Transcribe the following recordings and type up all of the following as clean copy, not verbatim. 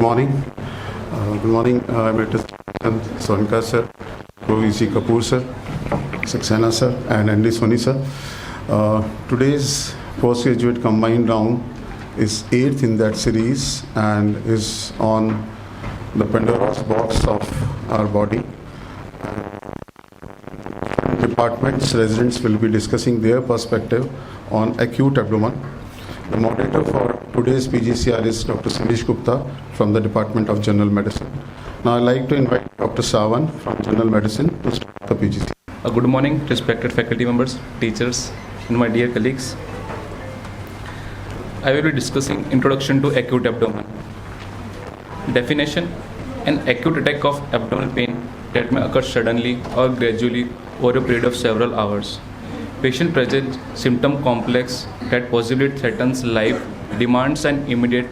morning. Good morning, Emeritus Sonkar sir, Provi Kapoor sir, Saxena sir, and ND Soni sir. Today's postgraduate combined round is 8th in that series and is on the Pandora's box of our body. Departments residents will be discussing their perspective on acute abdomen. The moderator for today's PGCR is Dr. Sandesh Gupta from the Department of General Medicine. Now I'd like to invite Dr. Sawan from General Medicine to start the PGCR. Good morning, respected faculty members, teachers, and my dear colleagues. I will be discussing Introduction to Acute Abdomen. Definition: an acute attack of abdominal pain that may occur suddenly or gradually over a period of several hours. Patient presents symptom complex that possibly threatens life, demands an immediate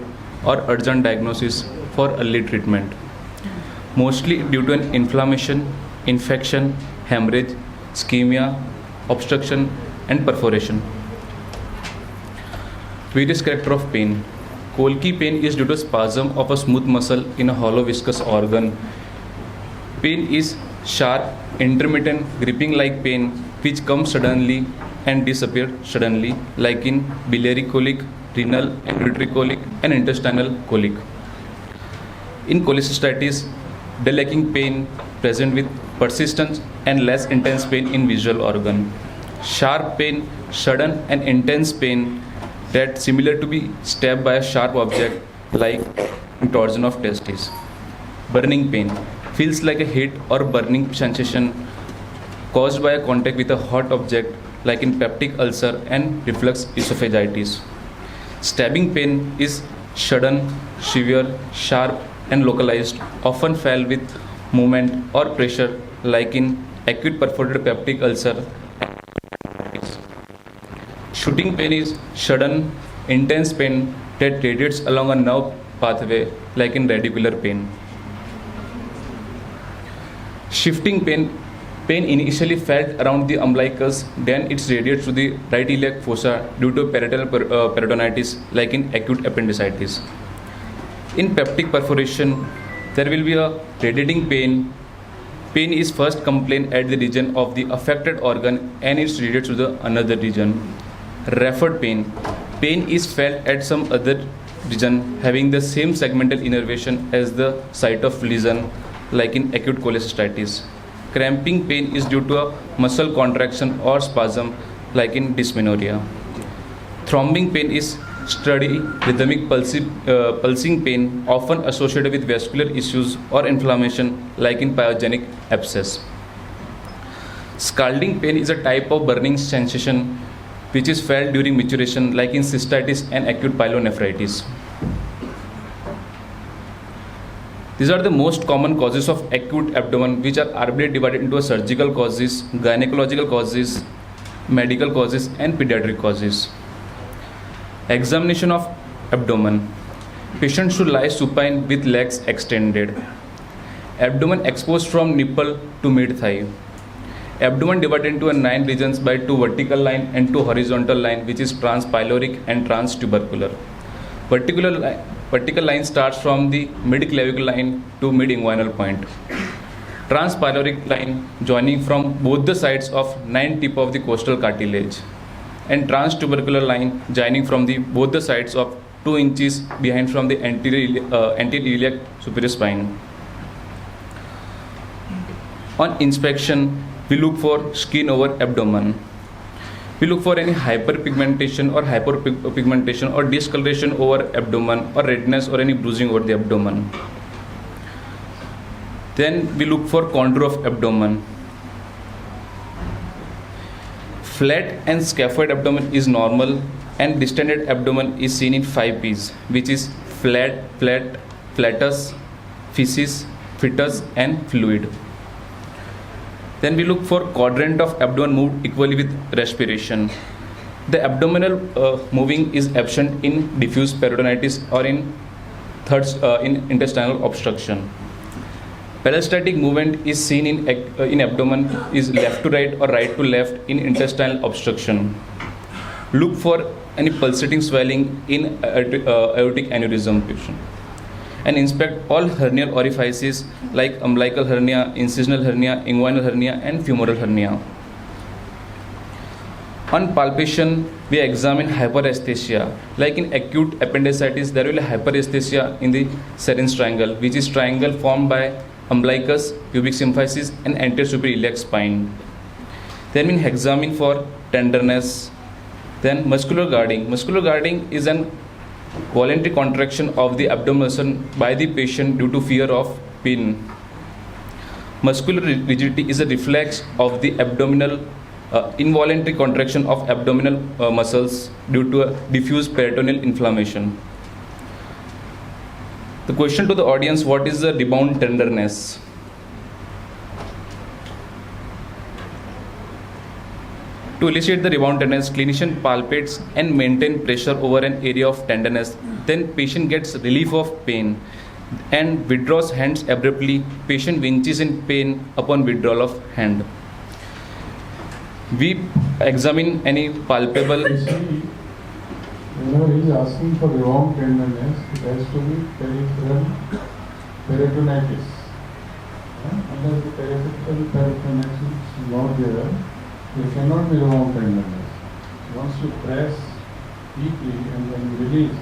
or urgent diagnosis for early treatment. Mostly due to an inflammation, infection, hemorrhage, ischemia, obstruction, and perforation. Various character of pain. Kolki pain is due to spasm of a smooth muscle in a hollow viscous organ. Pain is sharp, intermittent, gripping-like pain which comes suddenly and disappears suddenly, like in biliary colic, renal and urinary colic, and intestinal colic. In cholecystitis, the lacking pain present with persistent and less intense pain in visual organ. Sharp pain, sudden and intense pain that similar to be stabbed by a sharp object like torsion of testes. Burning pain feels like a heat or burning sensation caused by a contact with a hot object like in peptic ulcer and reflux esophagitis. Stabbing pain is sudden, severe, sharp and localized, often felt with movement or pressure like in acute perforated peptic ulcer. Shooting pain is sudden, intense pain that radiates along a nerve pathway like in radicular pain. Shifting pain initially felt around the umbilicus, then it radiates to the right iliac fossa due to parietal peritonitis like in acute appendicitis. In peptic perforation, there will be a radiating pain. Pain is first complained at the region of the affected organ and it radiates to the another region. Referred pain. Pain is felt at some other region having the same segmental innervation as the site of lesion like in acute cholecystitis. Cramping pain is due to a muscle contraction or spasm like in dysmenorrhea. Thrombing pain is steady, rhythmic pulsing pain often associated with vascular issues or inflammation like in pyogenic abscess. Scalding pain is a type of burning sensation which is felt during maturation like in cystitis and acute pyelonephritis. These are the most common causes of acute abdomen which are arbitrarily divided into surgical causes, gynecological causes, medical causes and pediatric causes. Examination of abdomen. Patient should lie supine with legs extended. Abdomen exposed from nipple to mid-thigh. Abdomen divided into 9 regions by 2 vertical line and 2 horizontal line which is transpyloric and transtubercular. Vertical line starts from the mid-clavicle line to mid-inguinal point. Transpyloric line joining from both the sides of 9 tip of the costal cartilage. And transtubercular line joining from the both the sides of 2 inches behind from the anterior iliac superior spine. On inspection, we look for skin over abdomen. We look for any hyperpigmentation or hypopigmentation or discoloration over abdomen or redness or any bruising over the abdomen. Then we look for contour of abdomen. Flat and scaphoid abdomen is normal and distended abdomen is seen in 5 P's, which is flat, flatus, feces, fetus and fluid. Then we look for quadrant of abdomen moved equally with respiration. The abdominal moving is absent in diffuse peritonitis or in intestinal obstruction. Peristaltic movement is seen in abdomen is left to right or right to left in intestinal obstruction. Look for any pulsating swelling in aortic aneurysm patient. and inspect all hernial orifices like umbilical hernia, incisional hernia, inguinal hernia, and femoral hernia. On palpation, we examine hyperesthesia. Like in acute appendicitis, there will be hyperesthesia in the Seren's triangle, which is triangle formed by umbilicus, pubic symphysis, and anterior superior iliac spine. Then we examine for tenderness. Then muscular guarding. Muscular guarding is an voluntary contraction of the abdominal muscle by the patient due to fear of pain. Muscular rigidity is a reflex of the abdominal involuntary contraction of abdominal muscles due to a diffuse peritoneal inflammation. The question to the audience: what is the rebound tenderness? To elicit the rebound tenderness, clinician palpates and maintain pressure over an area of tenderness. Then patient gets relief of pain and withdraws hands abruptly. Patient winces in pain upon withdrawal of hand. We examine any palpable. You see, whenever he is asking for rebound tenderness, it has to be peripheral peritonitis. Unless the peripheral peritonitis is not there, there cannot be rebound tenderness. Once you press deeply and then release,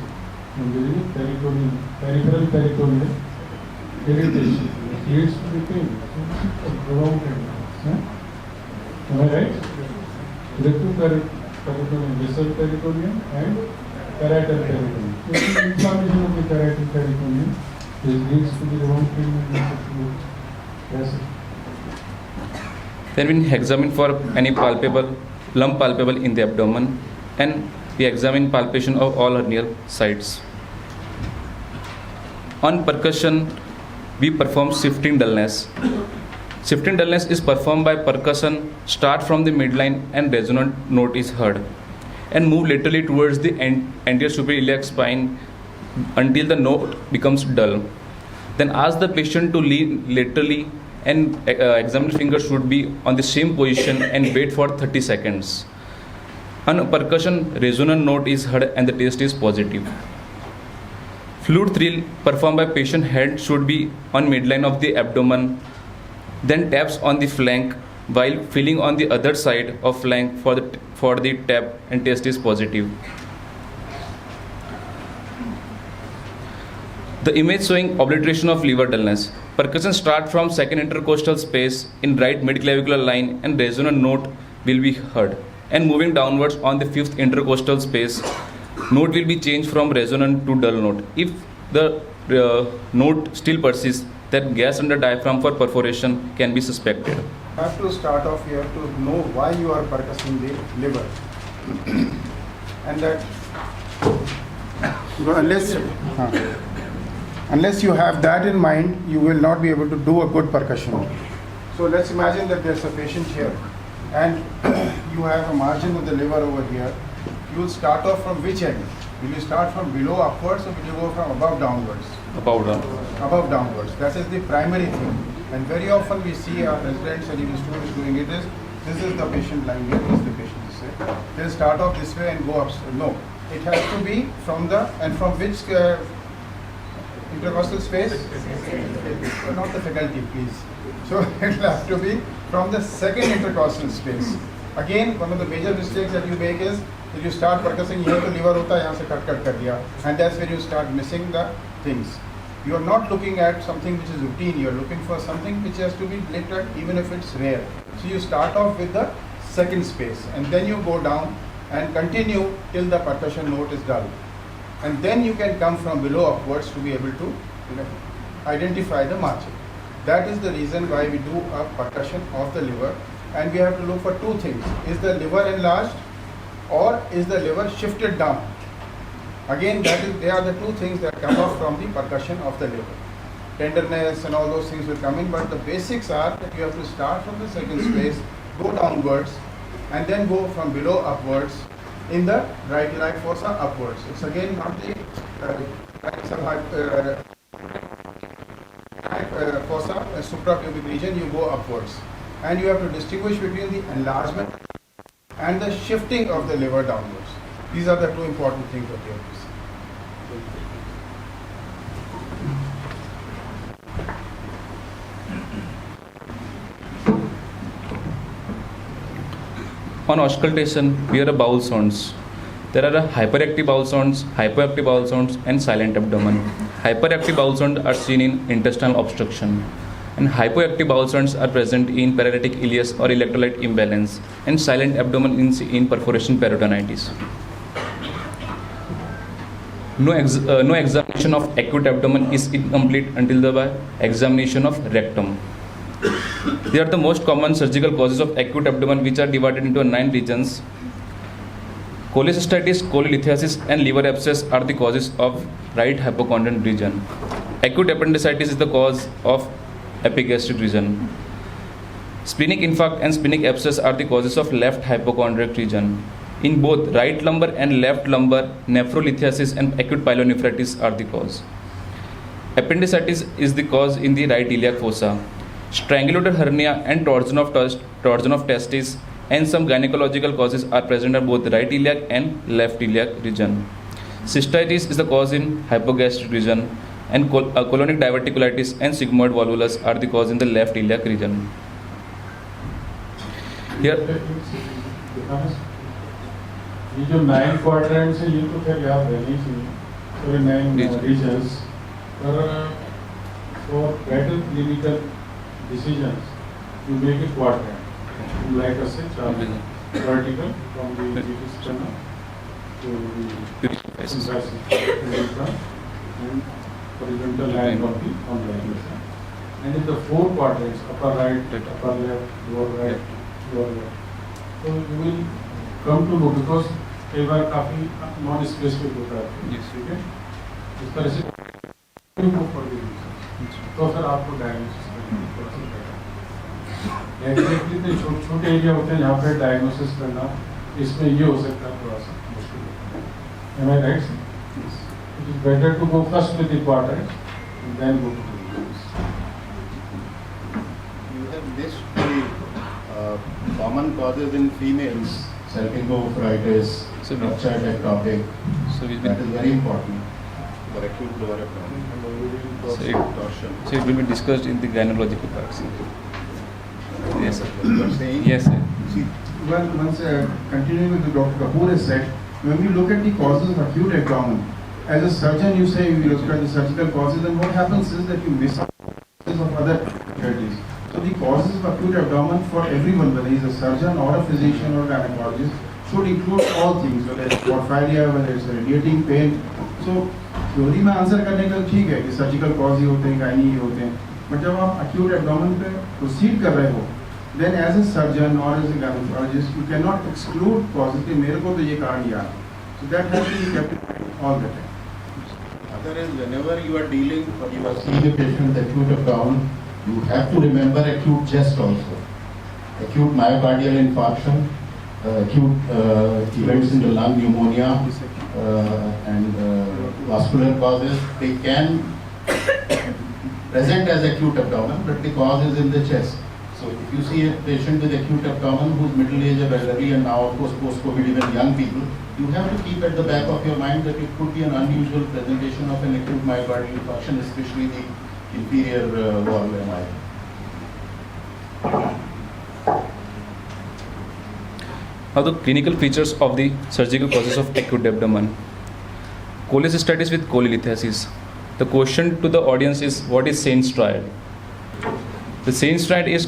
and there is peripheral peritoneal irritation. It leads to the pain. So, rebound tenderness. Am I right? Retroperitoneum, distal peritoneum and parietal peritoneum. This is inflammation of the parietal peritoneum. This leads to the rebound tenderness. Yes. Then we examine for any palpable lump palpable in the abdomen, and we examine palpation of all hernial sites. On percussion, we perform shifting dullness. Shifting dullness is performed by percussion. Start from the midline and resonant note is heard, and move laterally towards the anterior superior iliac spine until the note becomes dull. Then ask the patient to lean laterally, and examined fingers should be on the same position and wait for 30 seconds. On percussion, resonant note is heard and the taste is positive. Flute thrill performed by patient head should be on midline of the abdomen, then taps on the flank while feeling on the other side of flank for the tap, and taste is positive. The image showing obliteration of liver dullness. Percussion start from second intercostal space in right midclavicular line, and resonant note will be heard. And moving downwards on the fifth intercostal space, note will be changed from resonant to dull note. If the note still persists, then gas under diaphragm for perforation can be suspected. You have to start off, you have to know why you are percussing the liver. And that unless you have that in mind, you will not be able to do a good percussion. So let's imagine that there's a patient here and you have a margin of the liver over here. You will start off from which end? Will you start from below upwards, or will you go from above downwards? Above downwards. That is the primary thing. And very often we see our residents and even students doing it is, this is the patient lying here, this is the patient this way. They'll start off this way and go up. No, it has to be from the, and from which intercostal space? Not the faculty, please. So it will have to be from the second intercostal space. Again, one of the major mistakes that you make is that you start percussing here to liver hota, yahan se cut kar diya, and that's when you start missing the things. You are not looking at something which is routine, you are looking for something which has to be looked at even if it's rare. So you start off with the second space and then you go down and continue till the percussion note is dull. And then you can come from below upwards to be able to identify the margin. That is the reason why we do a percussion of the liver, and we have to look for two things. Is the liver enlarged or is the liver shifted down? Again, they are the two things that come up from the percussion of the liver. Tenderness and all those things will come in, but the basics are that you have to start from the second space, go downwards, and then go from below upwards in the right iliac fossa upwards. It's again not the fossa, suprapubic region, you go upwards. And you have to distinguish between the enlargement and the shifting of the liver downwards. These are the two important things that you have to see. On auscultation, we hear bowel sounds. There are hyperactive bowel sounds, hypoactive bowel sounds, and silent abdomen. Hyperactive bowel sounds are seen in intestinal obstruction, and hypoactive bowel sounds are present in paralytic ileus or electrolyte imbalance, and silent abdomen in perforation peritonitis. No examination of acute abdomen is incomplete until the examination of rectum. They are the most common surgical causes of acute abdomen, which are divided into 9 regions. Cholecystitis, cholelithiasis, and liver abscess are the causes of right hypochondrial region. Acute appendicitis is the cause of epigastric region. Splenic infarct and splenic abscess are the causes of left hypochondriac region. In both right lumbar and left lumbar, nephrolithiasis and acute pyelonephritis are the cause. Appendicitis is the cause in the right iliac fossa. Strangulated hernia and torsion of testis and some gynecological causes are present in both right iliac and left iliac region. Cystitis is the cause in hypogastric region, and colonic diverticulitis and sigmoid volvulus are the cause in the left iliac region. Here, ये जो 9 quadrants हैं ये तो खैर याद रहनी चाहिए, sorry 9 reasons, पर for better clinical decisions you make it quadrant, like a say vertical from the sternum to the and horizontal line of the umbilical, and in the 4 quadrants, upper right, upper left, lower right, lower left, so you will come to know, because कई बार काफी non specific होता है, ठीक है, इस तरह से तो फिर आपको डायग्नोसिस करना एग्जैक्टली तो छोटे छोटे एरिया होते हैं जहाँ पे डायग्नोसिस करना इसमें ये हो सकता है थोड़ा सा मुश्किल। Am I right? It is better to go first with the quadrant and then go to the regions. You have missed the common causes in females, salpingo-nephritis, ruptured ectopic. so That is very important for acute lower abdomen. so it will be discussed in the gynecological parts. Yes, sir. You are saying? Yes, sir. See, well, once continuing with what Dr. Kapoor has said, when we look at the causes of acute abdomen, as a surgeon you say you look at the surgical causes, and what happens is that you miss out causes of other specialties. So the causes of acute abdomen for everyone, whether he is a surgeon or a physician or a gynecologist, should include all things, whether it's porphyria, whether it's radiating pain. So theory में answer करने का ठीक है कि surgical cause he होते हैं, gynae ही होते हैं, बट जब आप एक्यूट एब्डोमेन पे प्रोसीड कर रहे हो, देन एज ए सर्जन और as a gynaecologist you can not exclude causes कि मेरे को तो ये कारण याद है. So that has to be kept all the time. Other is whenever you are dealing or you are seeing a patient with acute abdomen, you have to remember acute chest also, acute myocardial infarction, acute events in the lung, pneumonia, and vascular causes. They can present as acute abdomen, but the cause is in the chest. So if you see a patient with acute abdomen whose middle age of elderly and now of course post-COVID even young people, you have to keep at the back of your mind that it could be an unusual presentation of an acute myocardial infarction, especially the inferior wall MI. Now the clinical features of the surgical causes of acute abdomen. Cholecystitis with cholelithiasis. The question to the audience is, what is Sainz triad? The Sainz triad is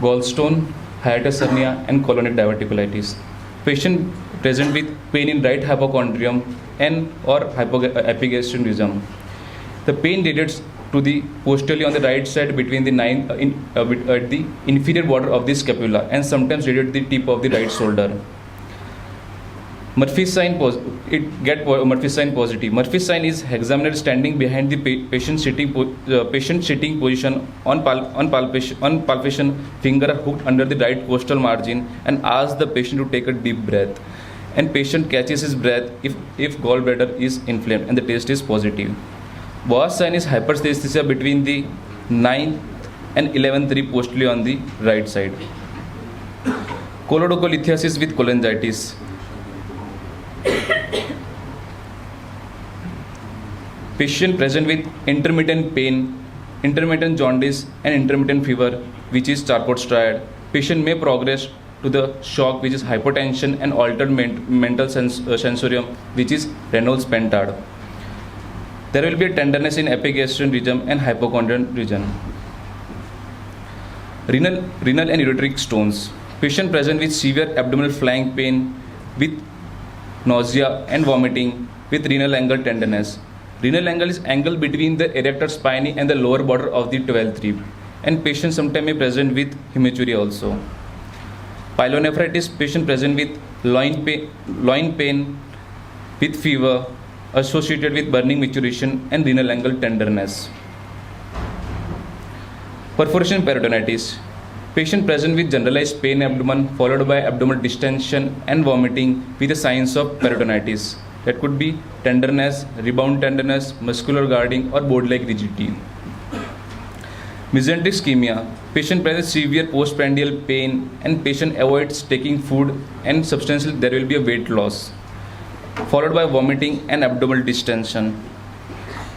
gallstone, hiatus hernia and colonic diverticulitis. Patient present with pain in right hypochondrium and or epigastric region. The pain relates to the posteriorly on the right side between the at the inferior border of the scapula and sometimes related to the tip of the right shoulder. Murphy's sign Murphy's sign positive. Murphy's sign is examiner standing behind the patient sitting position on palpation, finger hooked under the right costal margin and ask the patient to take a deep breath. And patient catches his breath if gallbladder is inflamed and the test is positive. Boas sign is hyperesthesia between the 9th and 11th rib posteriorly on the right side. Colodocolithiasis with cholangitis. Patient present with intermittent pain, intermittent jaundice and intermittent fever, which is Charcot's triad. Patient may progress to the shock, which is hypotension, and altered mental sensorium, which is Reynolds pentad. There will be a tenderness in epigastric region and hypochondrial region. Renal and ureteric stones. Patient present with severe abdominal flank pain, with nausea and vomiting, with renal angle tenderness. Renal angle is angle between the erector spinae and the lower border of the 12th rib. And patient sometimes may present with hematuria also. Pyelonephritis, patient present with loin pain with fever associated with burning maturation and renal angle tenderness. Perforation peritonitis, patient present with generalized pain abdomen followed by abdominal distension and vomiting with the signs of peritonitis. That could be tenderness, rebound tenderness, muscular guarding, or board-like rigidity. Mesenteric ischemia, patient presents severe postprandial pain and patient avoids taking food, and substantially there will be a weight loss, followed by vomiting and abdominal distension.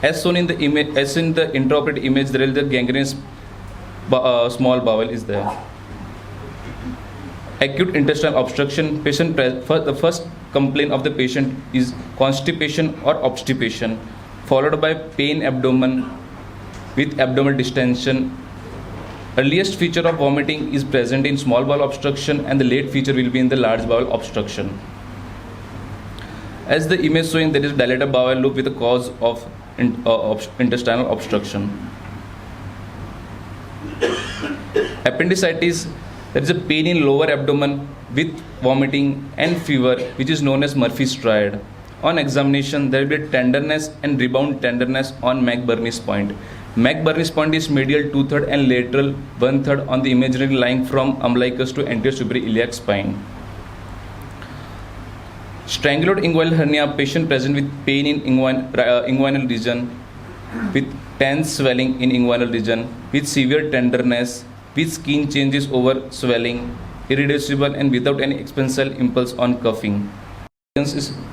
As shown in the image, as in the intraoperative image, there is the gangrenous small bowel is there. Acute intestinal obstruction, the first complaint of the patient is constipation or obstipation, followed by pain abdomen with abdominal distension. Earliest feature of vomiting is present in small bowel obstruction, and the late feature will be in the large bowel obstruction. As the image showing, there is dilated bowel loop with the cause of intestinal obstruction. Appendicitis, there is a pain in lower abdomen with vomiting and fever, which is known as Murphy's triad. On examination, there will be tenderness and rebound tenderness on McBurney's point. McBurney's point is medial 2/3 and lateral 1/3 on the imaginary line from umbilicus to anterior superior iliac spine. Strangulate inguinal hernia, patient present with pain in inguinal region, with tense swelling in inguinal region, with severe tenderness, with skin changes over swelling, irreducible and without any expansile impulse on cuffing.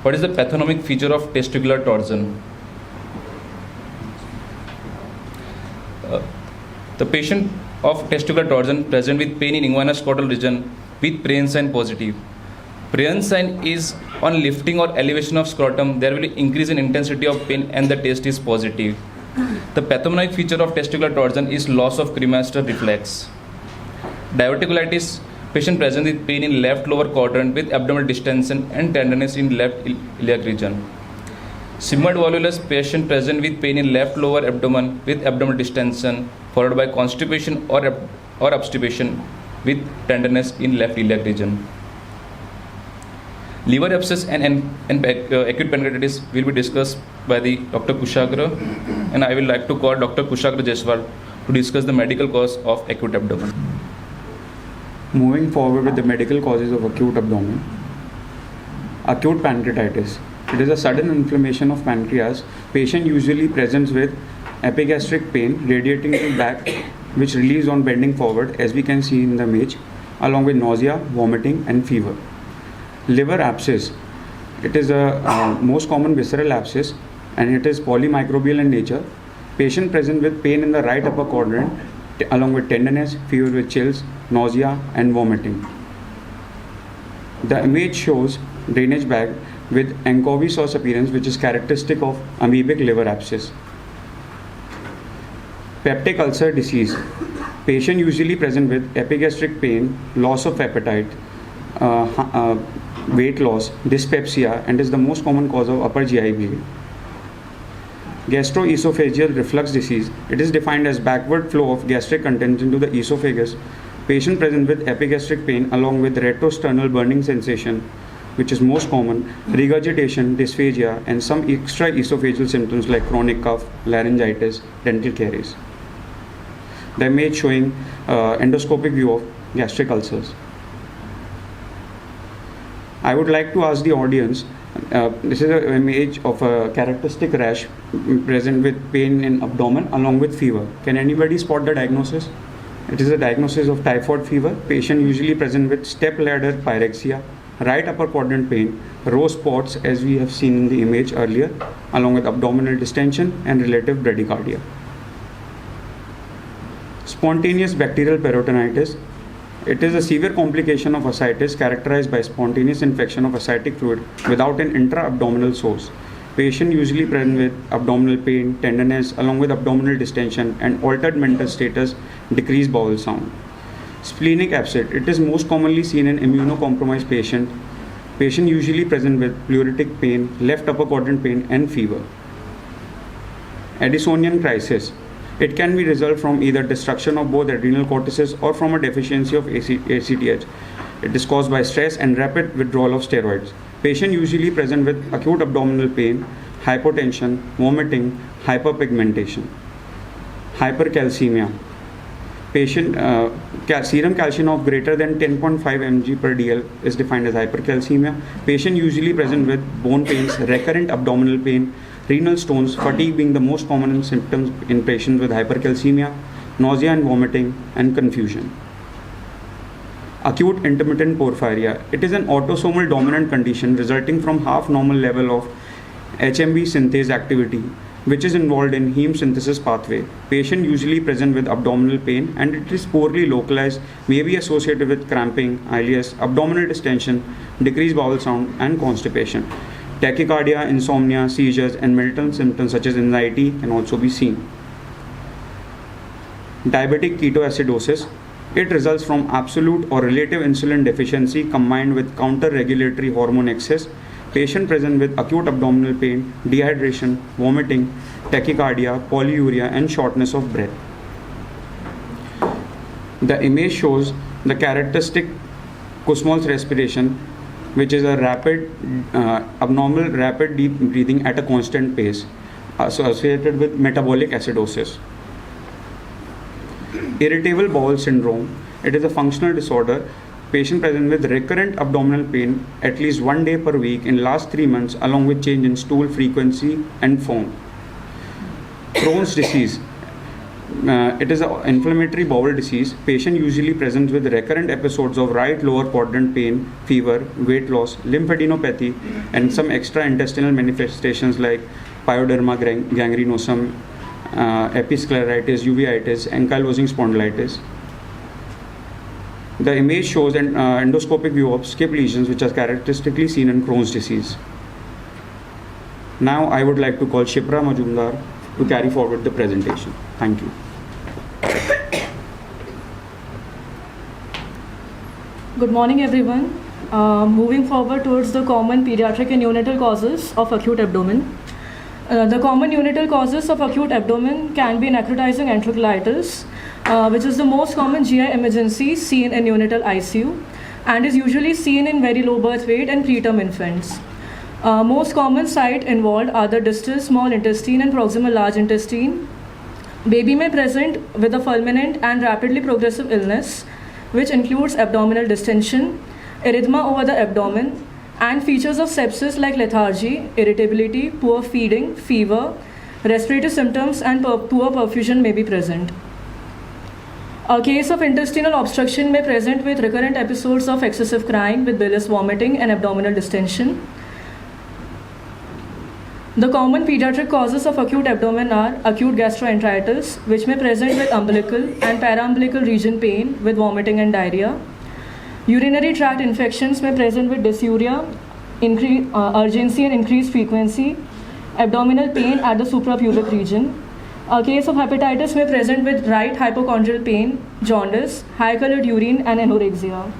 What is the pathognomic feature of testicular torsion? The patient of testicular torsion present with pain in inguinal scrotal region with Prean sign positive. Prean sign is on lifting or elevation of scrotum, there will be increase in intensity of pain and the test is positive. The pathognomonic feature of testicular torsion is loss of cremaster reflex. Diverticulitis, patient present with pain in left lower quadrant with abdominal distension and tenderness in left iliac region. Sigmoid volvulus, patient present with pain in left lower abdomen with abdominal distension, followed by constipation or obstipation with tenderness in left iliac region. Liver abscess and acute pancreatitis will be discussed by the Dr. Kushagra, and I will like to call Dr. Kushagra Jaiswal to discuss the medical cause of acute abdomen. Moving forward with the medical causes of acute abdomen. Acute pancreatitis. It is a sudden inflammation of pancreas. Patient usually presents with epigastric pain radiating to back, which relieves on bending forward, as we can see in the image, along with nausea, vomiting, and fever. Liver abscess. It is a most common visceral abscess, and it is polymicrobial in nature. Patient present with pain in the right upper quadrant, along with tenderness, fever with chills, nausea, and vomiting. The image shows drainage bag with Anchovy sauce appearance, which is characteristic of amoebic liver abscess. Peptic ulcer disease. Patient usually present with epigastric pain, loss of appetite, weight loss, dyspepsia, and is the most common cause of upper GI bleeding. Gastroesophageal reflux disease. It is defined as backward flow of gastric contents into the esophagus. Patient present with epigastric pain along with retrosternal burning sensation, which is most common, regurgitation, dysphagia, and some extraesophageal symptoms like chronic cough, laryngitis, dental caries. The image showing endoscopic view of gastric ulcers. I would like to ask the audience, this is an image of a characteristic rash present with pain in abdomen along with fever. Can anybody spot the diagnosis? It is a diagnosis of typhoid fever. Patient usually present with step ladder pyrexia, right upper quadrant pain, row spots as we have seen in the image earlier, along with abdominal distension and relative bradycardia. Spontaneous bacterial peritonitis. It is a severe complication of ascites characterized by spontaneous infection of ascitic fluid without an intra-abdominal source. Patient usually present with abdominal pain, tenderness, along with abdominal distension and altered mental status, decreased bowel sound. Splenic abscess. It is most commonly seen in immunocompromised patient. Patient usually present with pleuritic pain, left upper quadrant pain and fever. Addisonian crisis. It can be result from either destruction of both adrenal cortices or from a deficiency of ACTH. It is caused by stress and rapid withdrawal of steroids. Patient usually present with acute abdominal pain, hypotension, vomiting, hyperpigmentation. Hypercalcemia. Patient serum calcium of greater than 10.5 mg per dl is defined as hypercalcemia. Patient usually present with bone pains, recurrent abdominal pain, renal stones, fatigue being the most common symptoms in patients with hypercalcemia, nausea and vomiting, and confusion. Acute intermittent porphyria. It is an autosomal dominant condition resulting from half normal level of HMB synthase activity, which is involved in heme synthesis pathway. Patient usually present with abdominal pain and it is poorly localized, may be associated with cramping, ileus, abdominal distension, decreased bowel sound, and constipation. Tachycardia, insomnia, seizures, and mental symptoms such as anxiety can also be seen. Diabetic ketoacidosis. It results from absolute or relative insulin deficiency combined with counter-regulatory hormone excess. Patient present with acute abdominal pain, dehydration, vomiting, tachycardia, polyuria, and shortness of breath. The image shows the characteristic Kussmaul's respiration, which is a rapid, abnormal rapid deep breathing at a constant pace associated with metabolic acidosis. Irritable bowel syndrome. It is a functional disorder. Patient present with recurrent abdominal pain at least 1 day per week in last 3 months along with change in stool frequency and form. Crohn's disease. It is an inflammatory bowel disease. Patient usually presents with recurrent episodes of right lower quadrant pain, fever, weight loss, lymphadenopathy, and some extra intestinal manifestations like pyoderma gangrenosum, episcleritis, uveitis, ankylosing spondylitis. The image shows an endoscopic view of skip lesions which are characteristically seen in Crohn's disease. Now I would like to call Shipra Majumdar to carry forward the presentation. Thank you. Good morning, everyone. Moving forward towards the common pediatric and neonatal causes of acute abdomen. The common neonatal causes of acute abdomen can be necrotizing enterocolitis, which is the most common GI emergency seen in neonatal ICU and is usually seen in very low birth weight and preterm infants. Most common site involved are the distal small intestine and proximal large intestine. Baby may present with a fulminant and rapidly progressive illness, which includes abdominal distension, erythema over the abdomen, and features of sepsis like lethargy, irritability, poor feeding, fever, respiratory symptoms, and poor perfusion may be present. A case of intestinal obstruction may present with recurrent episodes of excessive crying with bilious vomiting and abdominal distension. The common pediatric causes of acute abdomen are acute gastroenteritis, which may present with umbilical and paraumbilical region pain with vomiting and diarrhea. Urinary tract infections may present with dysuria, urgency and increased frequency, abdominal pain at the suprapubic region. A case of hepatitis may present with right hypochondrial pain, jaundice, high colored urine, and anorexia.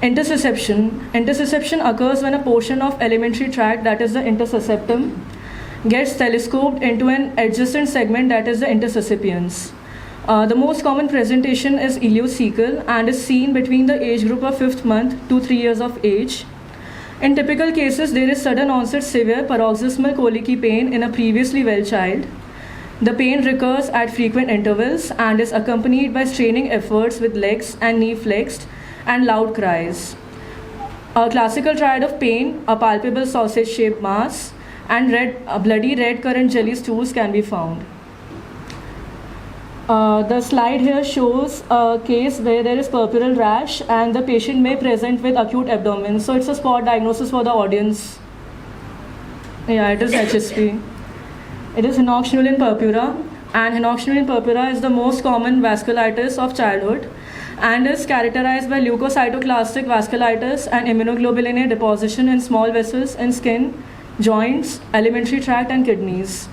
Intussusception. Intussusception occurs when a portion of alimentary tract, that is the intussusceptum, gets telescoped into an adjacent segment, that is the intussuscipiens. The most common presentation is ileocecal and is seen between the age group of 5th month to 3 years of age. In typical cases, there is sudden onset severe paroxysmal colicky pain in a previously well child. The pain recurs at frequent intervals and is accompanied by straining efforts with legs and knee flexed and loud cries. A classical triad of pain, a palpable sausage-shaped mass, and bloody red currant jelly stools can be found. The slide here shows a case where there is purpural rash and the patient may present with acute abdomen. So it's a spot diagnosis for the audience. Yeah, it is HSP. It is inoxidable purpura. and henoch-Schönlein purpura is the most common vasculitis of childhood and is characterized by leukocytoclastic vasculitis and immunoglobulin A deposition in small vessels in skin, joints, alimentary tract, and kidneys.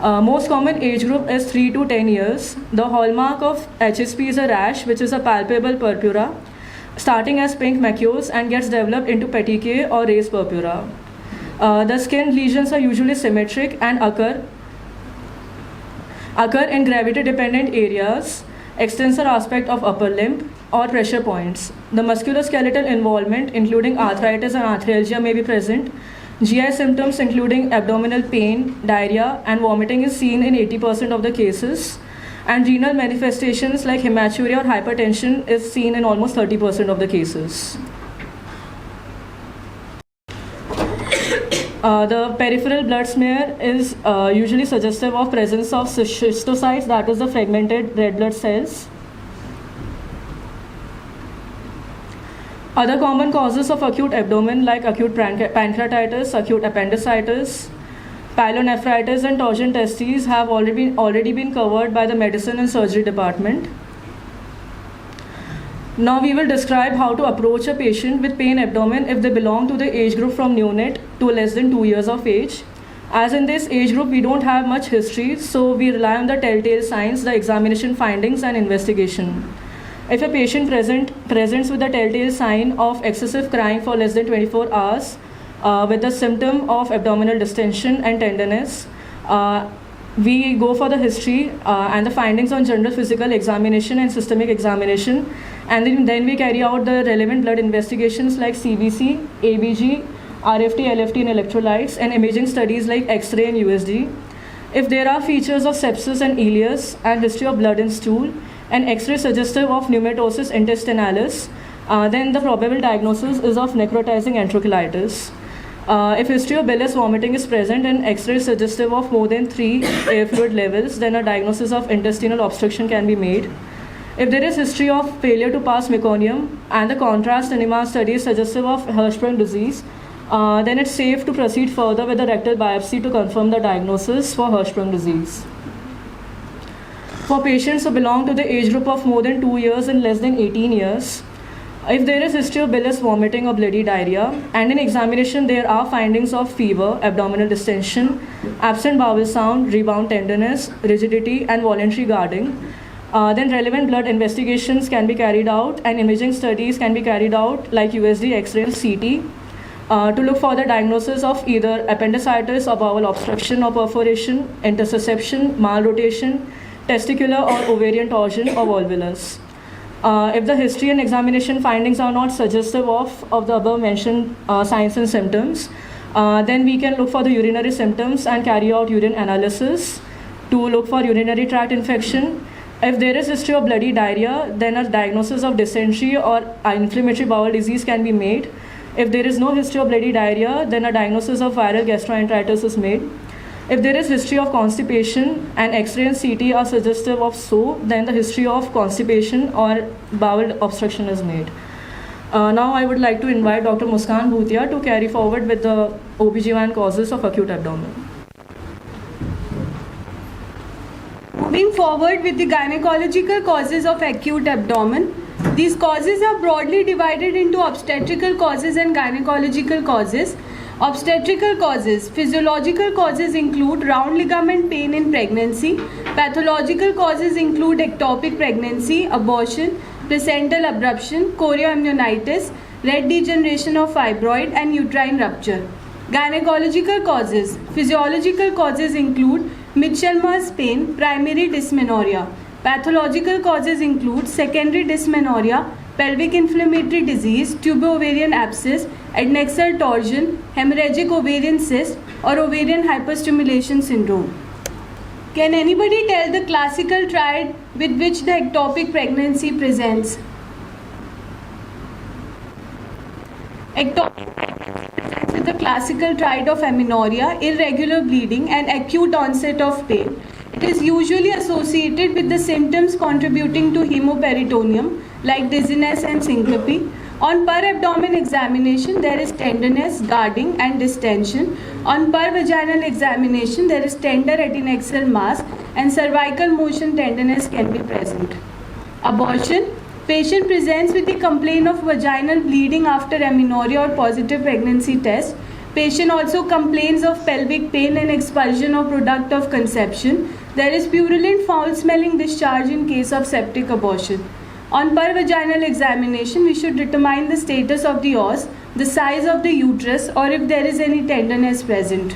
Most common age group is 3 to 10 years. The hallmark of HSP is a rash, which is a palpable purpura, starting as pink macules and gets developed into petechiae or raised purpura. The skin lesions are usually symmetric and occur in gravity-dependent areas, extensor aspect of upper limb, or pressure points. The musculoskeletal involvement, including arthritis and arthralgia, may be present. GI symptoms including abdominal pain, diarrhea, and vomiting is seen in 80% of the cases. And renal manifestations like hematuria or hypertension is seen in almost 30% of the cases. The peripheral blood smear is usually suggestive of presence of schistocytes, that is the fragmented red blood cells. Other common causes of acute abdomen like acute pancreatitis, acute appendicitis, pyelonephritis, and torsion testes have already been covered by the medicine and surgery department. Now we will describe how to approach a patient with pain abdomen if they belong to the age group from neonate to less than 2 years of age. As in this age group we don't have much history, so we rely on the telltale signs, the examination findings, and investigation. If a patient presents with the telltale sign of excessive crying for less than 24 hours with the symptom of abdominal distension and tenderness, we go for the history and the findings on general physical examination and systemic examination, and then we carry out the relevant blood investigations like CBC, ABG, RFT, LFT, and electrolytes, and imaging studies like X-ray and USG. If there are features of sepsis and ileus and history of blood in stool, and X-ray suggestive of pneumatosis intestinalis, then the probable diagnosis is of necrotizing enterocolitis. If history of bilious vomiting is present and X-ray suggestive of more than 3 air fluid levels, then a diagnosis of intestinal obstruction can be made. If there is history of failure to pass meconium and the contrast enema study is suggestive of Hirschsprung disease, then it's safe to proceed further with a rectal biopsy to confirm the diagnosis for Hirschsprung disease. For patients who belong to the age group of more than 2 years and less than 18 years, if there is history of bilious vomiting or bloody diarrhea, and in examination there are findings of fever, abdominal distension, absent bowel sound, rebound tenderness, rigidity, and voluntary guarding, then relevant blood investigations can be carried out and imaging studies can be carried out like USG, X-ray, and CT to look for the diagnosis of either appendicitis or bowel obstruction or perforation, intussusception, malrotation, testicular or ovarian torsion, or volvulus. If the history and examination findings are not suggestive of the above mentioned signs and symptoms, then we can look for the urinary symptoms and carry out urine analysis to look for urinary tract infection. If there is history of bloody diarrhea, then a diagnosis of dysentery or inflammatory bowel disease can be made. If there is no history of bloody diarrhea, then a diagnosis of viral gastroenteritis is made. If there is history of constipation and X-ray and CT are suggestive of so, then the history of constipation or bowel obstruction is made. Now I would like to invite Dr. Muskan Bhutia to carry forward with the OBGYN causes of acute abdomen. Moving forward with the gynecological causes of acute abdomen, these causes are broadly divided into obstetrical causes and gynecological causes. Obstetrical causes. Physiological causes include round ligament pain in pregnancy. Pathological causes include ectopic pregnancy, abortion, placental abruption, chorioamnionitis, red degeneration of fibroid, and uterine rupture. Gynecological causes. Physiological causes include Mitchelmer's pain, primary dysmenorrhea. Pathological causes include secondary dysmenorrhea, pelvic inflammatory disease, tubo-ovarian abscess, adnexal torsion, hemorrhagic ovarian cyst, or ovarian hyperstimulation syndrome. Can anybody tell the classical triad with which the ectopic pregnancy presents? Ectopic presents with the classical triad of amenorrhea, irregular bleeding, and acute onset of pain. It is usually associated with the symptoms contributing to hemoperitoneum like dizziness and syncope. On per abdomen examination, there is tenderness, guarding and distension. On per vaginal examination, there is tender adnexal mass and cervical motion tenderness can be present. Abortion. Patient presents with the complaint of vaginal bleeding after amenorrhea or positive pregnancy test. Patient also complains of pelvic pain and expulsion of product of conception. There is purulent foul-smelling discharge in case of septic abortion. On per vaginal examination, we should determine the status of the os, the size of the uterus, or if there is any tenderness present.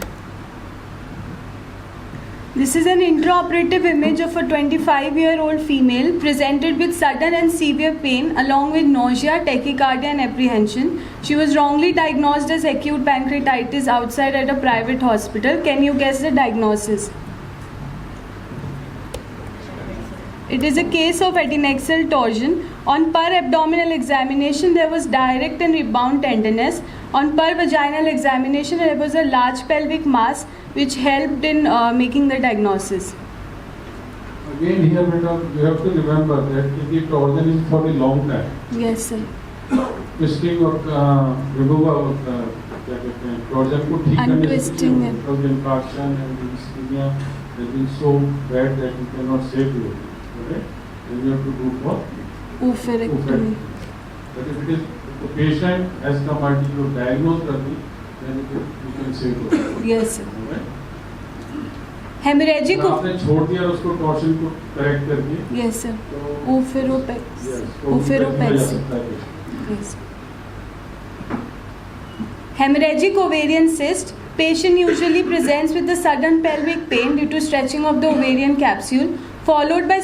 This is an intraoperative image of a 25-year-old female presented with sudden and severe pain along with nausea, tachycardia and apprehension. She was wrongly diagnosed as acute pancreatitis outside at a private hospital. Can you guess the diagnosis? It is a case of adnexal torsion. On per abdominal examination, there was direct and rebound tenderness. On per vaginal examination, there was a large pelvic mass which helped in making the diagnosis. Again, here you have to remember that if the torsion is for a long time, Yes, sir. twisting or removal of torsion को ठीक करने Untwisting it. because the infarction and the ischemia has been so bad that you cannot save it. Okay? Then you have to do for Oophorectomy. But if it is the patient has come and diagnosed early, then you can save it. Yes, sir. Okay? Hemorrhagic. अगर आपने छोड़ दिया उसको torsion को correct करके Yes, sir. तो Oophorepex. yes, तो भी हो जा Oophorepex. सकता है patient. Yes. Hemorrhagic ovarian cyst. Patient usually presents with a sudden pelvic pain due to stretching of the ovarian capsule, followed by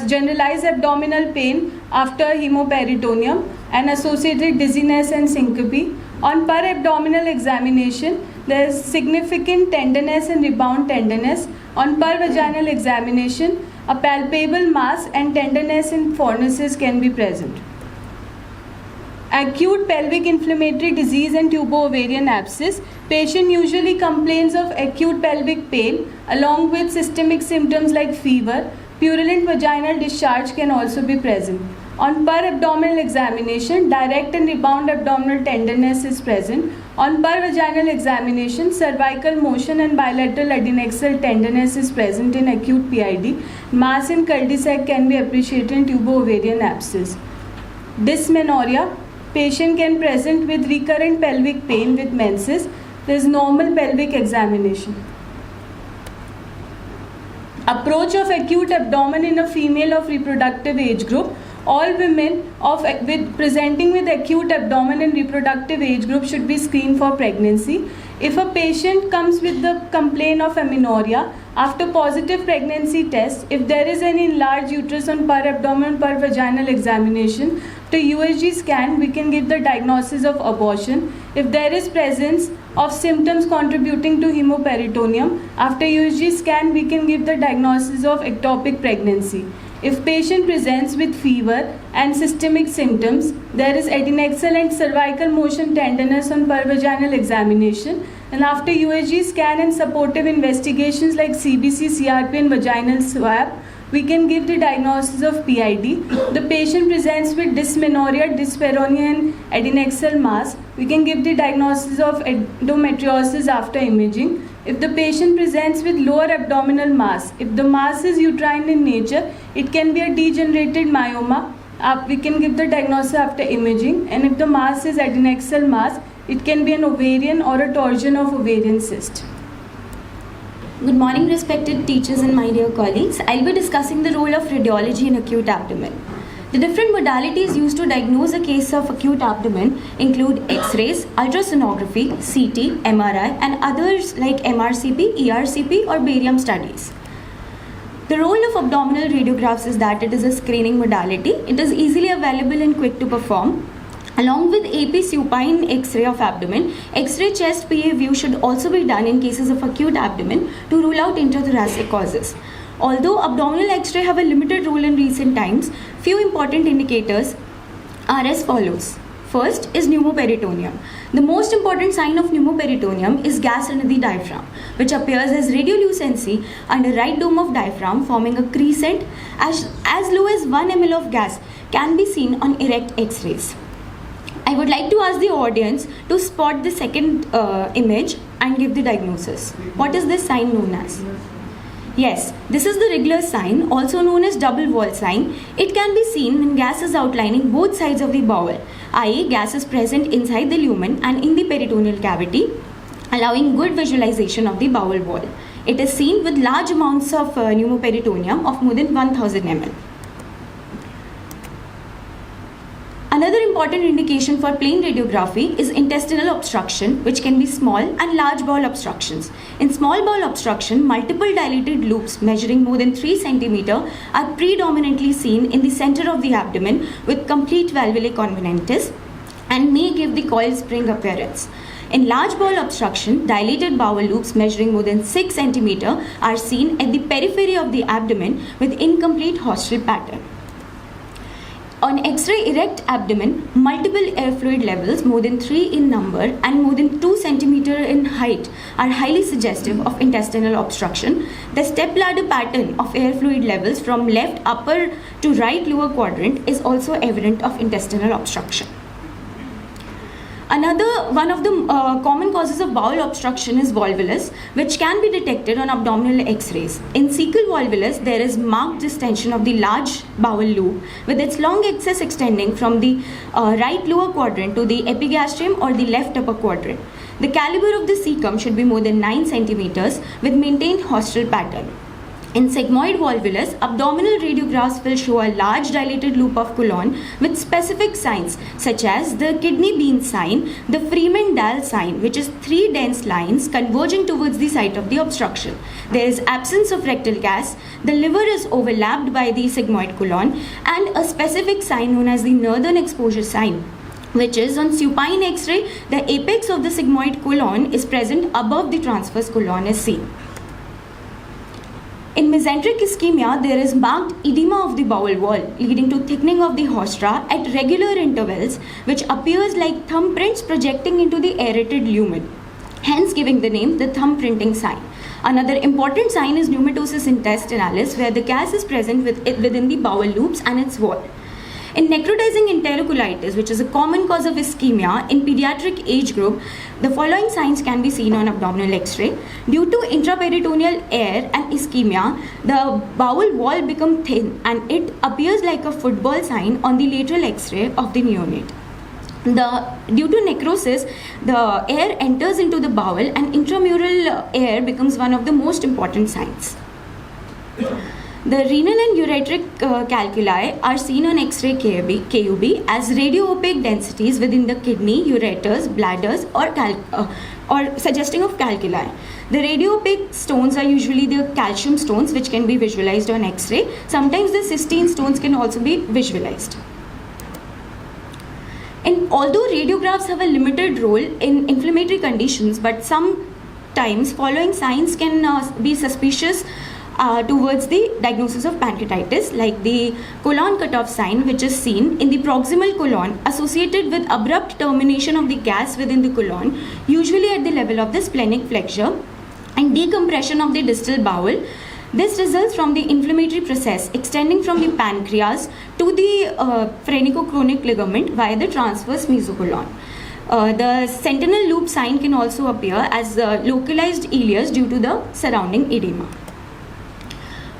generalized abdominal pain after hemoperitoneum and associated dizziness and syncope. On per abdominal examination, there is significant tenderness and rebound tenderness. On per vaginal examination, a palpable mass and tenderness in fornices can be present. Acute pelvic inflammatory disease and tubo-ovarian abscess. Patient usually complains of acute pelvic pain along with systemic symptoms like fever. Purulent vaginal discharge can also be present. On per abdominal examination, direct and rebound abdominal tenderness is present. On per vaginal examination, cervical motion and bilateral adnexal tenderness is present in acute PID. Mass in cul-de-sac can be appreciated in tubo-ovarian abscess. Dysmenorrhea. Patient can present with recurrent pelvic pain with menses. There is normal pelvic examination. Approach of acute abdomen in a female of reproductive age group. All women presenting with acute abdomen in reproductive age group should be screened for pregnancy. If a patient comes with the complaint of amenorrhea after positive pregnancy test, if there is any enlarged uterus on per abdomen per vaginal examination, after USG scan we can give the diagnosis of abortion. If there is presence of symptoms contributing to hemoperitoneum, after USG scan we can give the diagnosis of ectopic pregnancy. If patient presents with fever and systemic symptoms, there is adnexal and cervical motion tenderness on per vaginal examination, and after USG scan and supportive investigations like CBC, CRP and vaginal swab, we can give the diagnosis of PID. The patient presents with dysmenorrhea, dyspareunia and adnexal mass. We can give the diagnosis of endometriosis after imaging. If the patient presents with lower abdominal mass, if the mass is uterine in nature, it can be a degenerated myoma. We can give the diagnosis after imaging. And if the mass is adnexal mass, it can be an ovarian or a torsion of ovarian cyst. Good morning, respected teachers and my dear colleagues. I'll be discussing the role of radiology in acute abdomen. The different modalities used to diagnose a case of acute abdomen include X-rays, ultrasonography, CT, MRI, and others like MRCP, ERCP, or barium studies. The role of abdominal radiographs is that it is a screening modality. It is easily available and quick to perform. Along with AP supine X-ray of abdomen, X-ray chest PA view should also be done in cases of acute abdomen to rule out intrathoracic causes. Although abdominal X-ray have a limited role in recent times, few important indicators are as follows. First is pneumoperitoneum. The most important sign of pneumoperitoneum is gas under the diaphragm, which appears as radiolucency under right dome of diaphragm, forming a crescent as low as 1 ml of gas can be seen on erect X-rays. I would like to ask the audience to spot the second image and give the diagnosis. What is this sign known as? Yes, this is the Wriggler sign, also known as double wall sign. It can be seen when gas is outlining both sides of the bowel, i.e. gas is present inside the lumen and in the peritoneal cavity, allowing good visualization of the bowel wall. It is seen with large amounts of pneumoperitoneum of more than 1000 ml. Another important indication for plain radiography is intestinal obstruction, which can be small and large bowel obstructions. In small bowel obstruction, multiple dilated loops measuring more than 3 cm are predominantly seen in the center of the abdomen with complete valvular convenitis and may give the coiled spring appearance. In large bowel obstruction, dilated bowel loops measuring more than 6 cm are seen at the periphery of the abdomen with incomplete haustral pattern. On X-ray erect abdomen, multiple air fluid levels more than 3 in number and more than 2 cm in height are highly suggestive of intestinal obstruction. The stepladder pattern of air fluid levels from left upper to right lower quadrant is also evident of intestinal obstruction. Another one of the common causes of bowel obstruction is volvulus, which can be detected on abdominal X-rays. In cecal volvulus, there is marked distension of the large bowel loop, with its long axis extending from the right lower quadrant to the epigastrium or the left upper quadrant. The caliber of the cecum should be more than 9 cm with maintained haustral pattern. In sigmoid volvulus, abdominal radiographs will show a large dilated loop of colon with specific signs such as the kidney bean sign, the Freeman-Dahl sign, which is 3 dense lines converging towards the site of the obstruction. There is absence of rectal gas, the liver is overlapped by the sigmoid colon, and a specific sign known as the northern exposure sign, which is on supine X-ray, the apex of the sigmoid colon is present above the transverse colon is seen. In mesenteric ischemia, there is marked edema of the bowel wall, leading to thickening of the haustra at regular intervals, which appears like thumbprints projecting into the aerated lumen, hence giving the name the thumbprinting sign. Another important sign is pneumatosis intestinalis, where the gas is present within the bowel loops and its wall. In necrotizing enterocolitis, which is a common cause of ischemia in pediatric age group, the following signs can be seen on abdominal X-ray. Due to intraperitoneal air and ischemia, the bowel wall becomes thin and it appears like a football sign on the lateral X-ray of the neonate. Due to necrosis, the air enters into the bowel and intramural air becomes one of the most important signs. The renal and ureteric calculi are seen on X-ray KUB as radio-opaque densities within the kidney, ureters, bladders or suggesting of calculi. The radio-opaque stones are usually the calcium stones, which can be visualized on X-ray. Sometimes the cystine stones can also be visualized. And although radiographs have a limited role in inflammatory conditions, but sometimes following signs can be suspicious towards the diagnosis of pancreatitis, like the colon cutoff sign, which is seen in the proximal colon associated with abrupt termination of the gas within the colon, usually at the level of the splenic flexure, and decompression of the distal bowel. This results from the inflammatory process extending from the pancreas to the phrenicochromic ligament via the transverse mesocolon. The sentinel loop sign can also appear as localized ileus due to the surrounding edema.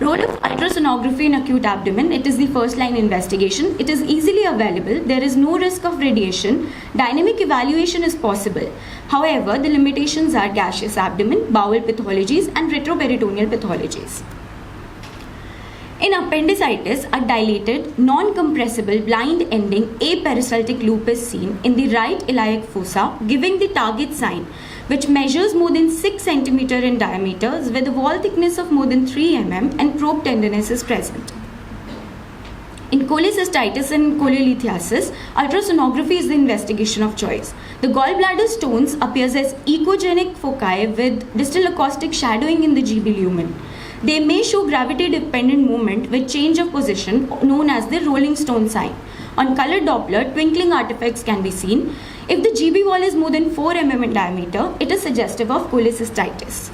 Role of ultrasonography in acute abdomen. It is the first line investigation. It is easily available. There is no risk of radiation. Dynamic evaluation is possible. However, the limitations are gaseous abdomen, bowel pathologies and retroperitoneal pathologies. In appendicitis, a dilated, non-compressible, blind-ending apericeltic loop is seen in the right iliac fossa, giving the target sign, which measures more than 6 cm in diameter with a wall thickness of more than 3 mm and probe tenderness is present. In cholecystitis and cholelithiasis, ultrasonography is the investigation of choice. The gallbladder stones appears as echogenic foci with distal acoustic shadowing in the GB lumen. They may show gravity-dependent movement with change of position known as the rolling stone sign. On color Doppler, twinkling artifacts can be seen. If the GB wall is more than 4 mm in diameter, it is suggestive of cholecystitis.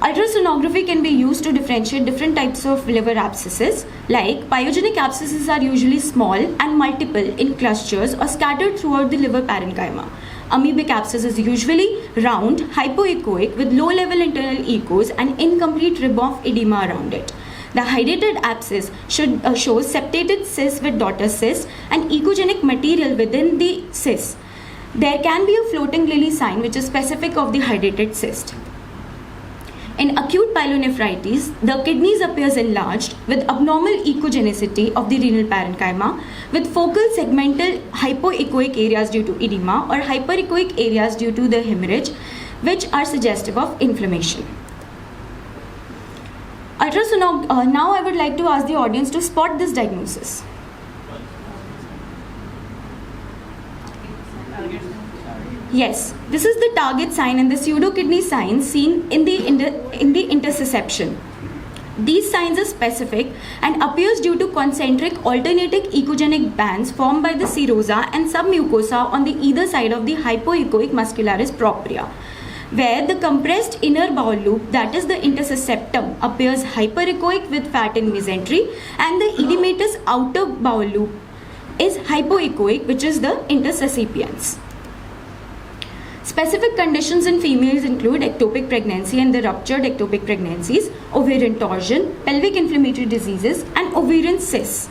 Ultrasonography can be used to differentiate different types of liver abscesses. Like pyogenic abscesses are usually small and multiple in clusters or scattered throughout the liver parenchyma. Amoebic abscess is usually round, hypoechoic with low level internal echoes and incomplete rib of edema around it. The hydrated abscess should show septated cyst with daughter cyst and echogenic material within the cyst. There can be a floating lily sign which is specific of the hydrated cyst. In acute pyelonephritis, the kidneys appears enlarged with abnormal echogenicity of the renal parenchyma with focal segmental hypoechoic areas due to edema or hyperechoic areas due to the hemorrhage, which are suggestive of inflammation. Now I would like to ask the audience to spot this diagnosis. Yes, this is the target sign and the pseudokidney sign seen in the interception. These signs are specific and appears due to concentric alternating echogenic bands formed by the serosa and submucosa on the either side of the hypoechoic muscularis propria, where the compressed inner bowel loop, that is the interceptum, appears hyperechoic with fat in mesentery, and the edematous outer bowel loop is hypoechoic, which is the intersections. Specific conditions in females include ectopic pregnancy and the ruptured ectopic pregnancies, ovarian torsion, pelvic inflammatory diseases, and ovarian cysts.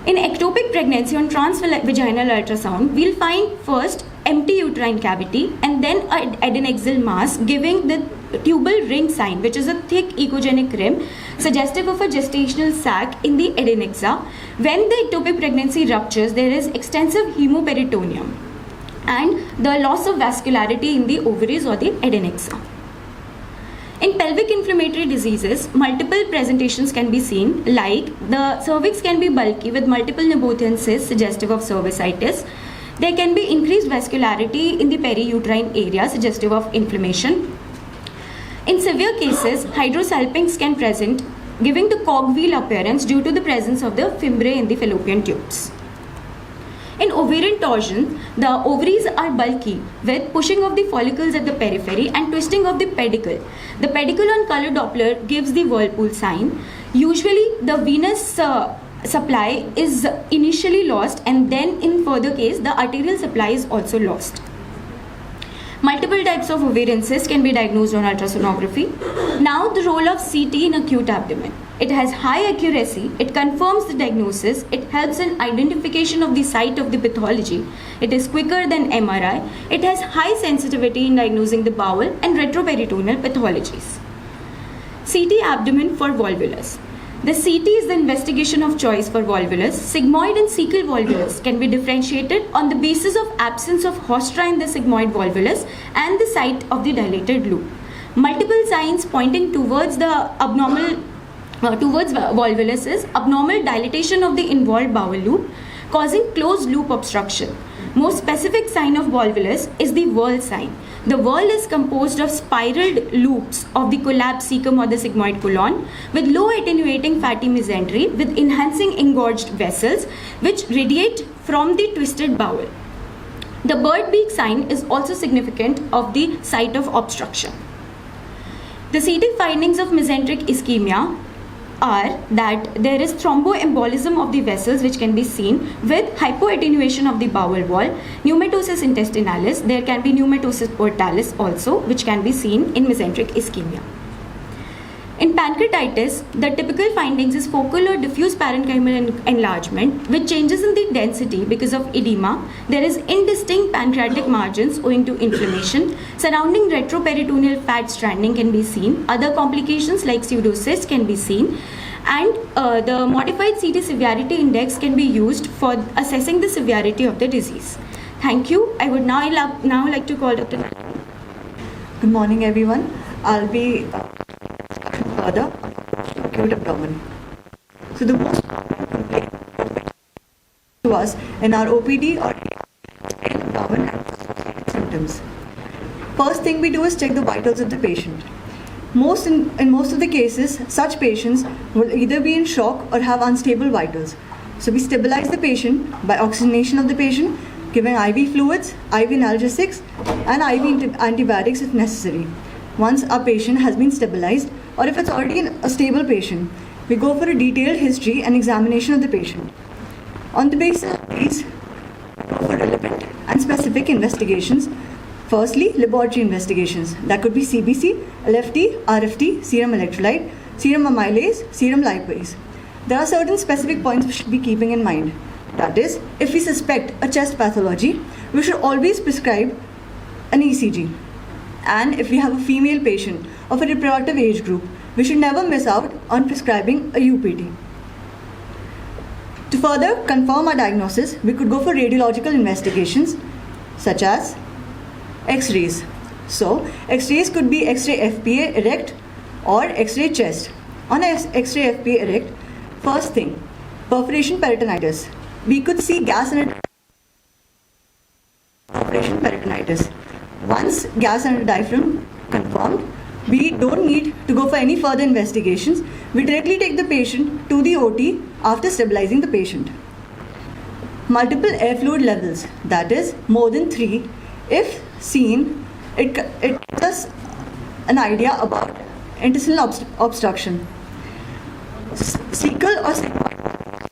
In ectopic pregnancy on transvaginal ultrasound, we'll find first empty uterine cavity and then an adnexal mass giving the tubal ring sign, which is a thick echogenic rim suggestive of a gestational sac in the adnexa. When the ectopic pregnancy ruptures, there is extensive hemoperitoneum and the loss of vascularity in the ovaries or the adnexa. In pelvic inflammatory diseases, multiple presentations can be seen, like the cervix can be bulky with multiple Nabothian cysts suggestive of cervicitis. There can be increased vascularity in the periuterine area suggestive of inflammation. In severe cases, hydrosalpinx can present, giving the cogwheel appearance due to the presence of the fimbriae in the fallopian tubes. In ovarian torsion, the ovaries are bulky with pushing of the follicles at the periphery and twisting of the pedicle. The pedicle on color Doppler gives the whirlpool sign. Usually, the venous supply is initially lost, and then in further case, the arterial supply is also lost. Multiple types of ovarian cysts can be diagnosed on ultrasonography. Now, the role of CT in acute abdomen. It has high accuracy, it confirms the diagnosis, it helps in identification of the site of the pathology, it is quicker than MRI, it has high sensitivity in diagnosing the bowel and retroperitoneal pathologies. CT abdomen for volvulus. The CT is the investigation of choice for volvulus. Sigmoid and cecal volvulus can be differentiated on the basis of absence of haustra in the sigmoid volvulus and the site of the dilated loop. Multiple signs pointing towards the volvulus is abnormal dilatation of the involved bowel loop causing closed loop obstruction. Most specific sign of volvulus is the whorl sign. The whorl is composed of spiraled loops of the collapsed cecum or the sigmoid colon with low attenuating fatty mesentery with enhancing engorged vessels which radiate from the twisted bowel. The bird beak sign is also significant of the site of obstruction. The CT findings of mesenteric ischemia are that there is thromboembolism of the vessels which can be seen with hypoattenuation of the bowel wall, pneumatosis intestinalis, there can be pneumatosis portalis also which can be seen in mesenteric ischemia. In pancreatitis, the typical findings is focal or diffuse parenchymal enlargement with changes in the density because of edema. There is indistinct pancreatic margins owing to inflammation. Surrounding retroperitoneal fat stranding can be seen. Other complications like pseudocysts can be seen. And the modified CT severity index can be used for assessing the severity of the disease. Thank you. I would now like to call Dr. Good morning, everyone. I'll be further acute abdomen. So the most common complaint to us in our OPD or abdomen and symptoms. First thing we do is check the vitals of the patient. In most of the cases, such patients will either be in shock or have unstable vitals. So we stabilize the patient by oxygenation of the patient, giving IV fluids, IV analgesics, and IV antibiotics if necessary. once our patient has been stabilized, or if it's already a stable patient, we go for a detailed history and examination of the patient. On the basis of these, we go for relevant and specific investigations. Firstly, laboratory investigations. That could be CBC, LFT, RFT, serum electrolyte, serum amylase, serum lipase. There are certain specific points we should be keeping in mind. That is, if we suspect a chest pathology, we should always prescribe an ECG. And if we have a female patient of a reproductive age group, we should never miss out on prescribing a UPT. To further confirm our diagnosis, we could go for radiological investigations such as X-rays. So, X-rays could be X-ray FPA erect or X-ray chest. On X-ray FPA erect, first thing, perforation peritonitis. We could see gas in perforation peritonitis. Once gas under diaphragm confirmed, we don't need to go for any further investigations. We directly take the patient to the OT after stabilizing the patient. Multiple air fluid levels, that is more than 3, if seen, it gives us an idea about intestinal obstruction. Cecal or sigmoid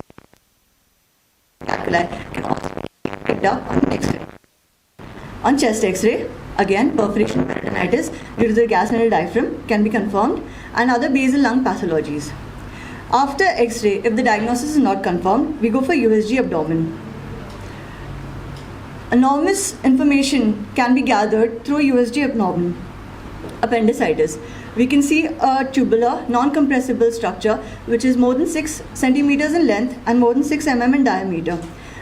calculi can also be picked up on X-ray. On chest X-ray, again, perforation peritonitis due to the gas in the diaphragm can be confirmed, and other basal lung pathologies. After X-ray, if the diagnosis is not confirmed, we go for USG abdomen. Enormous information can be gathered through USG abdomen. Appendicitis. We can see a tubular, non-compressible structure which is more than 6 centimeters in length and more than 6 mm in diameter,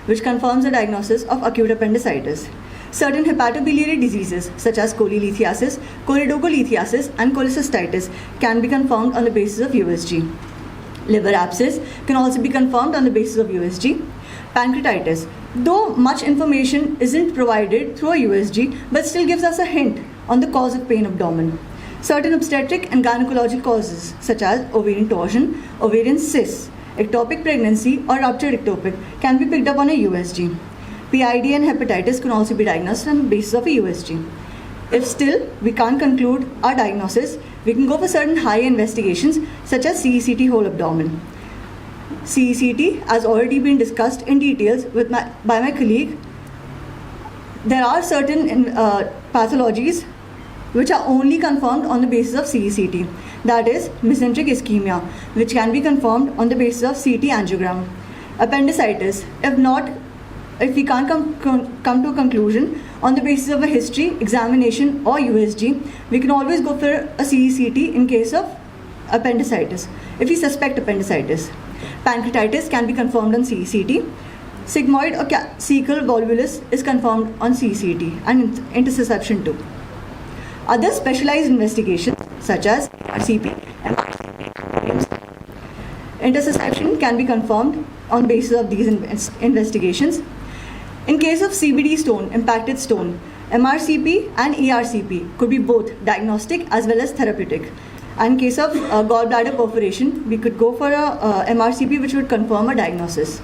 which confirms the diagnosis of acute appendicitis. Certain hepatobiliary diseases such as cholelithiasis, choledocholithiasis and cholecystitis can be confirmed on the basis of USG. Liver abscess can also be confirmed on the basis of USG. Pancreatitis, though much information isn't provided through a USG, but still gives us a hint on the cause of pain abdomen. Certain obstetric and gynecological causes such as ovarian torsion, ovarian cysts, ectopic pregnancy or ruptured ectopic can be picked up on a USG. PID and hepatitis can also be diagnosed on the basis of a USG. If still we can't conclude our diagnosis, we can go for certain high investigations such as CECT whole abdomen. CECT has already been discussed in details by my colleague. There are certain pathologies which are only confirmed on the basis of CECT. That is mesenteric ischemia, which can be confirmed on the basis of CT angiogram. Appendicitis, if we can't come to a conclusion on the basis of a history, examination or USG, we can always go for a CECT in case of appendicitis, if we suspect appendicitis. Pancreatitis can be confirmed on CECT. Sigmoid or cecal volvulus is confirmed on CECT and intussusception too. Other specialized investigations such as RCP and intussusception can be confirmed on basis of these investigations. In case of CBD stone, impacted stone, MRCP and ERCP could be both diagnostic as well as therapeutic. And in case of gallbladder perforation, we could go for a MRCP which would confirm a diagnosis.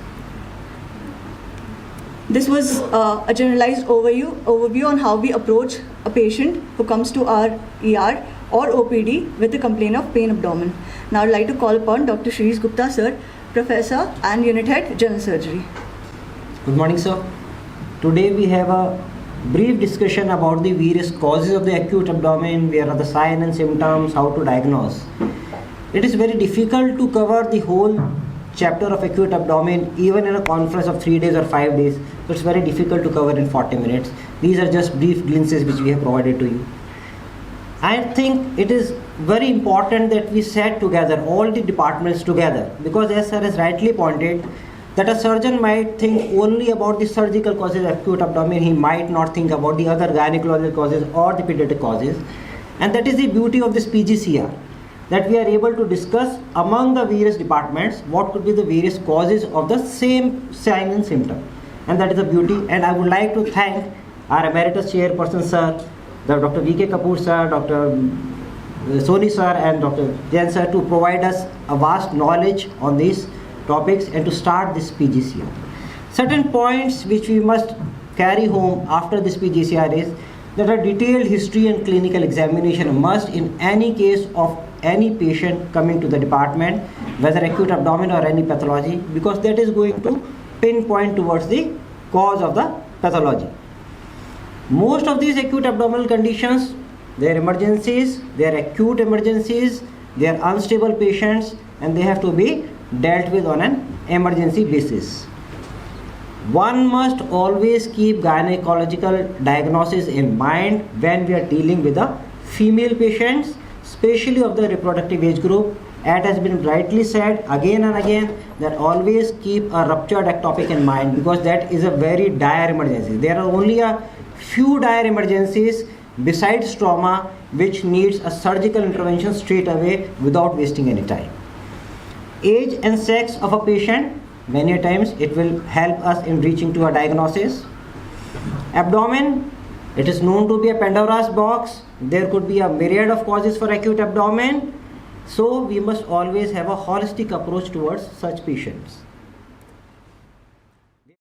This was a generalized overview on how we approach a patient who comes to our ER or OPD with a complaint of pain abdomen. Now I'd like to call upon Dr. Shirish Gupta sir, Professor and Unit Head, General Surgery. Good morning, sir. Today we have a brief discussion about the various causes of the acute abdomen, where are the signs and symptoms, how to diagnose. It is very difficult to cover the whole chapter of acute abdomen even in a conference of 3 days or 5 days. So it's very difficult to cover in 40 minutes. These are just brief glimpses which we have provided to you. I think it is very important that we set together all the departments together, because as sir has rightly pointed, that a surgeon might think only about the surgical causes of acute abdomen, he might not think about the other gynecological causes or the pediatric causes. And that is the beauty of this PGCR, that we are able to discuss among the various departments what could be the various causes of the same sign and symptom. And that is the beauty. And I would like to thank our emeritus chairperson sir, Dr. V.K. Kapoor sir, Dr. Soni sir and Dr. Jain sir to provide us a vast knowledge on these topics and to start this PGCR. Certain points which we must carry home after this PGCR is that a detailed history and clinical examination must in any case of any patient coming to the department, whether acute abdomen or any pathology, because that is going to pinpoint towards the cause of the pathology. Most of these acute abdominal conditions, they are emergencies, they are acute emergencies, they are unstable patients, and they have to be dealt with on an emergency basis. One must always keep gynecological diagnosis in mind when we are dealing with the female patients, especially of the reproductive age group. It has been rightly said again and again that always keep a ruptured ectopic in mind, because that is a very dire emergency. There are only a few dire emergencies besides trauma which needs a surgical intervention straight away without wasting any time. Age and sex of a patient, many times it will help us in reaching to a diagnosis. Abdomen, it is known to be a Pandora's box. There could be a myriad of causes for acute abdomen. So we must always have a holistic approach towards such patients.